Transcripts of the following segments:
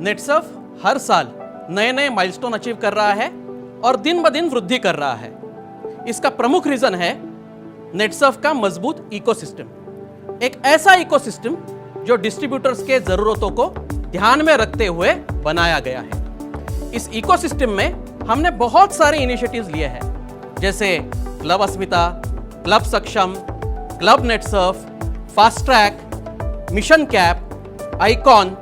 नेटसर्फ हर साल नए नए माइलस्टोन अचीव कर रहा है और दिन ब दिन वृद्धि कर रहा है। इसका प्रमुख रीजन है नेटसर्फ का मजबूत इकोसिस्टम, एक ऐसा इकोसिस्टम जो डिस्ट्रीब्यूटर्स के जरूरतों को ध्यान में रखते हुए बनाया गया है। इस इकोसिस्टम में हमने बहुत सारे इनिशिएटिव्स लिए हैं, जैसे club Asmita, club Saksham, club netsurf, fast track, mission cap, icon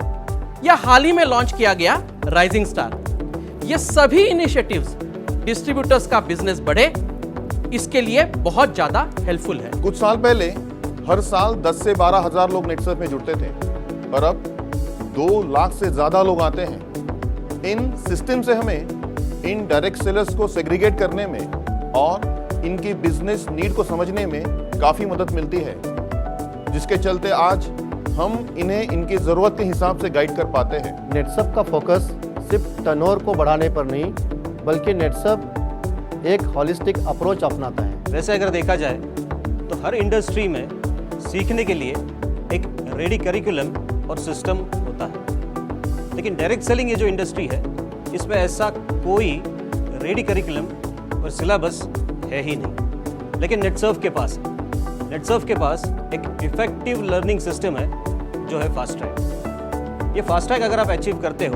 या हाल ही में लॉन्च किया गया राइजिंग स्टार। ये सभी इनिशिएटिव्स डिस्ट्रीब्यूटर्स का बिजनेस बढ़े, इसके लिए बहुत ज्यादा हेल्पफुल है। कुछ साल पहले हर साल 10 से 12 हजार लोग नेटसर्फ में जुड़ते थे, पर अब 2 लाख से ज्यादा लोग आते हैं। इन सिस्टम से हमें इन डायरेक्ट सेलर्स को सेग्रीगेट करने में और इनकी बिजनेस नीड को समझने में काफी मदद मिलती है, जिसके चलते आज हम इन्हें इनकी जरूरत के हिसाब से गाइड कर पाते हैं। नेटसर्फ का फोकस सिर्फ टर्नओवर को बढ़ाने पर नहीं, बल्कि नेटसर्फ एक हॉलिस्टिक अप्रोच अपनाता है। वैसे अगर देखा जाए तो हर इंडस्ट्री में सीखने के लिए एक रेडी करिकुलम और सिस्टम होता है, लेकिन डायरेक्ट सेलिंग ये जो इंडस्ट्री है, इसमें ऐसा कोई रेडी करिकुलम और सिलेबस है ही नहीं। लेकिन नेटसर्फ के पास एक इफेक्टिव लर्निंग सिस्टम है जो है फास्ट ट्रैक। ये फास्ट ट्रैक अगर आप अचीव करते हो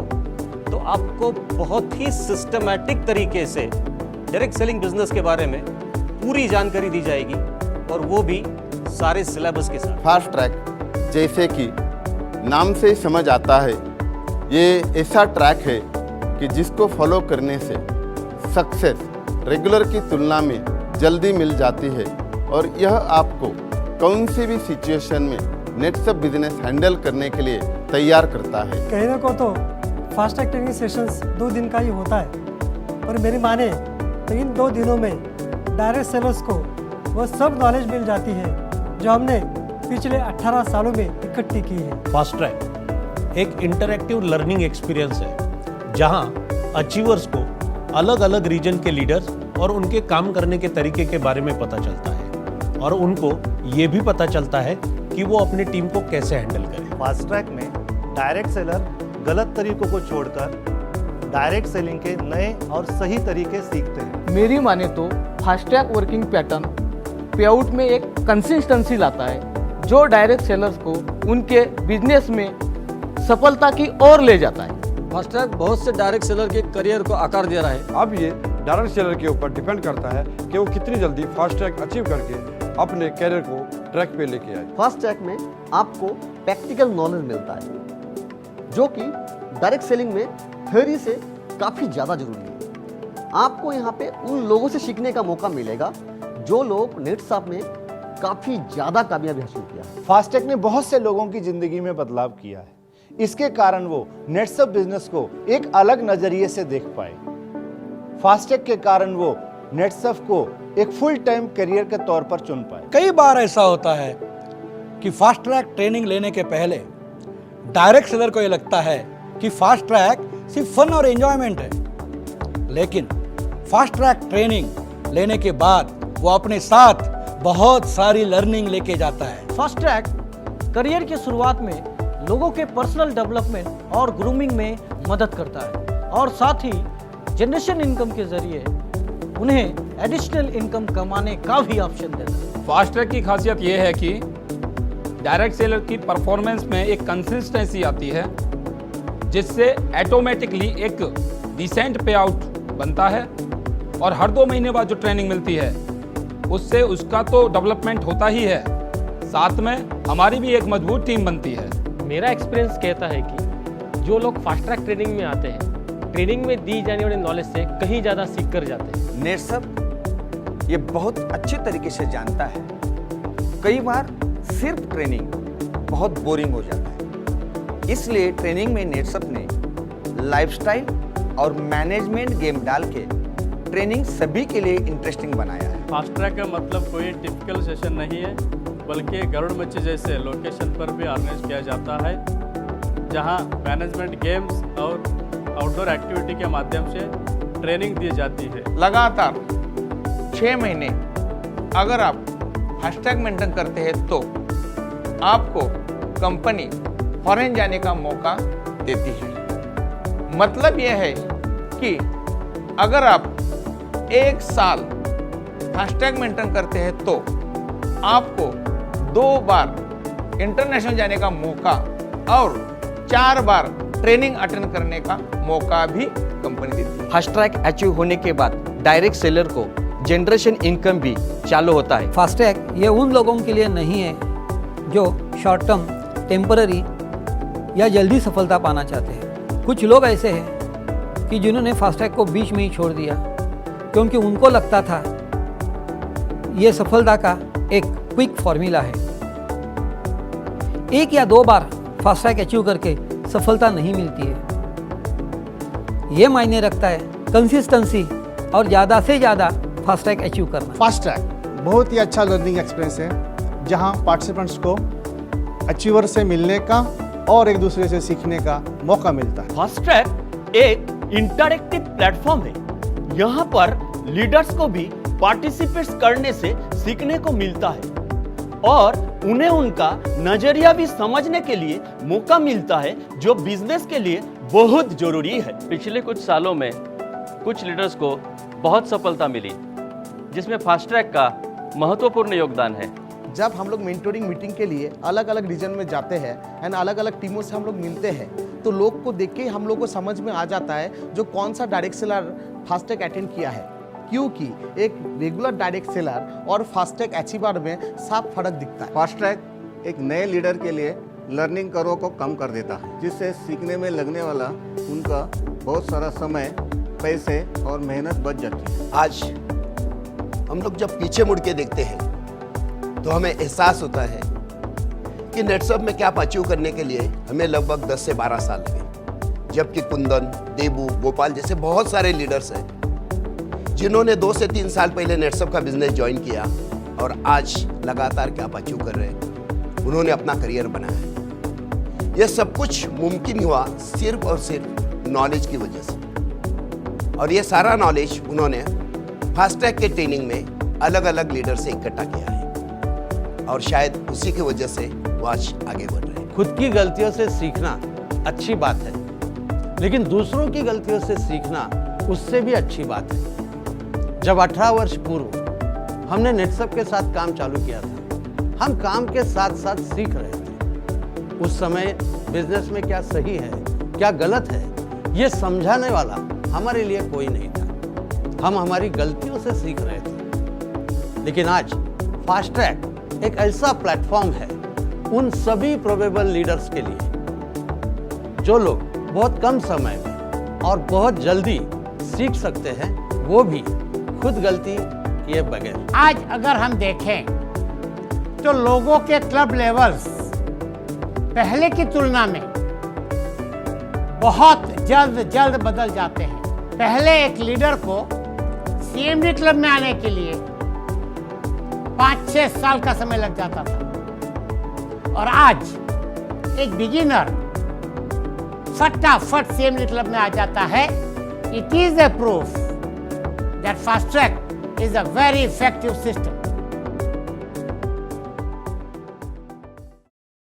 तो आपको बहुत ही सिस्टमैटिक तरीके से डायरेक्ट सेलिंग बिजनेस के बारे में पूरी जानकारी दी जाएगी, और वो भी सारे सिलेबस के साथ। फास्ट ट्रैक जैसे कि नाम से ही समझ आता है, ये ऐसा ट्रैक है कि जिसको फॉलो करने से सक्सेस रेगुलर की तुलना में जल्दी मिल जाती है, और यह आपको कौन सी भी सिचुएशन में नेटसर्फ बिजनेस हैंडल करने के लिए तैयार करता है। कहने को तो फास्ट ट्रैक ट्रेनिंग सेशंस 2 दिन का ही होता है, पर मेरी माने तो इन 2 दिनों में डायरेक्ट सेलर्स को वह सब नॉलेज मिल जाती है जो हमने पिछले 18 सालों में इकट्ठी की है। फास्ट ट्रैक एक इंटरैक्टिव लर्निंग एक्सपीरियंस है, जहां अचीवर्स को अलग अलग रीजन के लीडर्स और उनके काम करने के तरीके के बारे में पता चलता है, और उनको ये भी पता चलता है कि वो अपनी टीम को कैसे हैंडल करें। फास्ट ट्रैक में डायरेक्ट सेलर गलत तरीकों को छोड़कर डायरेक्ट सेलिंग के नए और सही तरीके सीखते हैं। मेरी माने तो fast track working pattern payout में एक कंसिस्टेंसी लाता है, जो डायरेक्ट सेलर्स को उनके बिजनेस में सफलता की ओर ले जाता है। फास्ट ट्रैक बहुत से डायरेक्ट सेलर के करियर को आकार दे रहा है। अब ये डायरेक्ट सेलर के ऊपर डिपेंड करता है कि वो कितनी जल्दी फास्ट ट्रैक अचीव करके अपने कैरियर को ट्रैक पे लेके आए। फास्ट ट्रैक में आपको प्रैक्टिकल नॉलेज मिलता है, जो कि डायरेक्ट सेलिंग में थ्योरी से काफ़ी ज़्यादा जरूरी है। आपको यहाँ पे उन लोगों से सीखने का मौका मिलेगा जो लोग नेटसर्फ में काफ़ी ज़्यादा कामयाबी हासिल किया है। फास्ट ट्रैक ने बहुत से लोगों की ज़िंदगी में बदलाव किया है। इसके कारण वो नेटसर्फ बिजनेस को एक अलग नज़रिए से देख पाए। फास्ट ट्रैक के कारण वो नेटसर्फ को एक फुल टाइम करियर के तौर पर चुन पाए। कई बार ऐसा होता है कि फास्ट ट्रैक ट्रेनिंग लेने के पहले डायरेक्ट सेलर को ये लगता है कि फास्ट ट्रैक सिर्फ फन और एंजॉयमेंट है, लेकिन फास्ट ट्रैक ट्रेनिंग लेने के बाद वो अपने साथ बहुत सारी लर्निंग लेके जाता है। फास्ट ट्रैक करियर की शुरुआत में लोगों के पर्सनल डेवलपमेंट और ग्रूमिंग में मदद करता है, और साथ ही जनरेशन इनकम के जरिए उन्हें एडिशनल इनकम कमाने का भी ऑप्शन देता है। फास्ट ट्रैक की खासियत यह है कि डायरेक्ट सेलर की परफॉर्मेंस में एक कंसिस्टेंसी आती है, जिससे ऑटोमेटिकली एक डिसेंट पे आउट बनता है, और हर 2 महीने बाद जो ट्रेनिंग मिलती है उससे उसका तो डेवलपमेंट होता ही है, साथ में हमारी भी एक मजबूत टीम बनती है। मेरा एक्सपीरियंस कहता है कि जो लोग फास्ट ट्रैक ट्रेनिंग में आते हैं, ट्रेनिंग में दी जाने वाली नॉलेज से कहीं ज़्यादा सीख कर जाते हैं। नेटसर्फ ये बहुत अच्छे तरीके से जानता है। कई बार सिर्फ ट्रेनिंग बहुत बोरिंग हो जाता है, इसलिए ट्रेनिंग में नेटसर्फ ने लाइफस्टाइल और मैनेजमेंट गेम डाल के ट्रेनिंग सभी के लिए इंटरेस्टिंग बनाया है। फास्ट ट्रैक का मतलब कोई टिपिकल सेशन नहीं है, बल्कि गरुड़ मच्छी जैसे लोकेशन पर भी ऑर्गेनाइज किया जाता है, जहां मैनेजमेंट गेम्स और आउटडोर एक्टिविटी के माध्यम से ट्रेनिंग दी जाती है। लगातार 6 महीने अगर आप फास्ट ट्रैक मेंटेन करते हैं तो आपको कंपनी फॉरेन जाने का मौका देती है। मतलब यह है कि अगर आप 1 साल फास्टैग मेंटेन करते हैं तो आपको 2 बार इंटरनेशनल जाने का मौका और 4 बार ट्रेनिंग अटेंड करने का मौका भी कंपनी देती है। फास्ट ट्रैक अचीव होने के बाद डायरेक्ट सेलर को जनरेशन इनकम भी चालू होता है। फास्टैग ये उन लोगों के लिए नहीं है जो शॉर्ट टर्म, टेम्पररी या जल्दी सफलता पाना चाहते हैं। कुछ लोग ऐसे हैं कि जिन्होंने फास्टैग को बीच में ही छोड़ दिया क्योंकि उनको लगता था ये सफलता का एक क्विक फॉर्मूला है। 1 या 2 बार फास्टैग अचीव करके सफलता नहीं मिलती है। ये मायने रखता है कंसिस्टेंसी और ज़्यादा से ज़्यादा फास्टैग अचीव करना। फास्टैग बहुत ही अच्छा लर्निंग एक्सपीरियंस है जहां पार्टिसिपेंट्स को अचीवर से मिलने का और एक दूसरे से सीखने का मौका मिलता है। फास्टैग एक इंटरैक्टिव प्लेटफॉर्म है। यहाँ पर लीडर्स को भी पार्टिसिपेट्स करने से सीखने को मिलता है और उन्हें उनका नजरिया भी समझने के लिए मौका मिलता है, जो बिजनेस के लिए बहुत जरूरी है। पिछले कुछ सालों में कुछ लीडर्स को बहुत सफलता मिली, जिसमें फास्टैग का महत्वपूर्ण योगदान है। जब हम लोग मेंटोरिंग मीटिंग के लिए अलग अलग रीजन में जाते हैं एंड अलग अलग टीमों से हम लोग मिलते हैं तो लोग को देख के हम लोग को समझ में आ जाता है जो कौन सा डायरेक्ट सेलर फास्टैग अटेंड किया है, क्योंकि एक रेगुलर डायरेक्ट सेलर और फास्टैग अचीवर में साफ फर्क दिखता है। फास्टैग एक नए लीडर के लिए लर्निंग कर्व को कम कर देता है, जिससे सीखने में लगने वाला उनका बहुत सारा समय, पैसे और मेहनत बच जाती है। आज हम लोग जब पीछे मुड़ के देखते हैं तो हमें एहसास होता है कि नेटसप में क्या अचीव करने के लिए हमें लगभग 10 से 12 साल लगे, जबकि कुंदन, देबू, गोपाल जैसे बहुत सारे लीडर्स हैं जिन्होंने 2 से 3 साल पहले नेटसप का बिजनेस ज्वाइन किया और आज लगातार क्या अचीव कर रहे हैं, उन्होंने अपना करियर बनाया है। यह सब कुछ मुमकिन हुआ सिर्फ और सिर्फ नॉलेज की वजह से, और ये सारा नॉलेज उन्होंने फास्टैग के ट्रेनिंग में अलग अलग लीडर से इकट्ठा किया है और शायद उसी की वजह से वो आज आगे बढ़ रहे हैं। खुद की गलतियों से सीखना अच्छी बात है, लेकिन दूसरों की गलतियों से सीखना उससे भी अच्छी बात है। जब 18 वर्ष पूर्व हमने नेटसप के साथ काम चालू किया था, हम काम के साथ साथ सीख रहे थे। उस समय बिजनेस में क्या सही है, क्या गलत है, ये समझाने वाला हमारे लिए कोई नहीं था। हम हमारी गलतियों से सीख रहे थे। लेकिन आज फास्टैग एक ऐसा प्लेटफॉर्म है उन सभी प्रोबेबल लीडर्स के लिए जो लोग बहुत कम समय में और बहुत जल्दी सीख सकते हैं, वो भी खुद गलती किए बगैर। आज अगर हम देखें तो लोगों के क्लब लेवल्स पहले की तुलना में बहुत जल्द बदल जाते हैं। पहले एक लीडर को सीएमडी क्लब में आने के लिए 5-6 साल का समय लग जाता था, और आज एक बिगिनर फटाफट सीएमडी क्लब में आ जाता है। It is a proof that FASTag is a very effective system.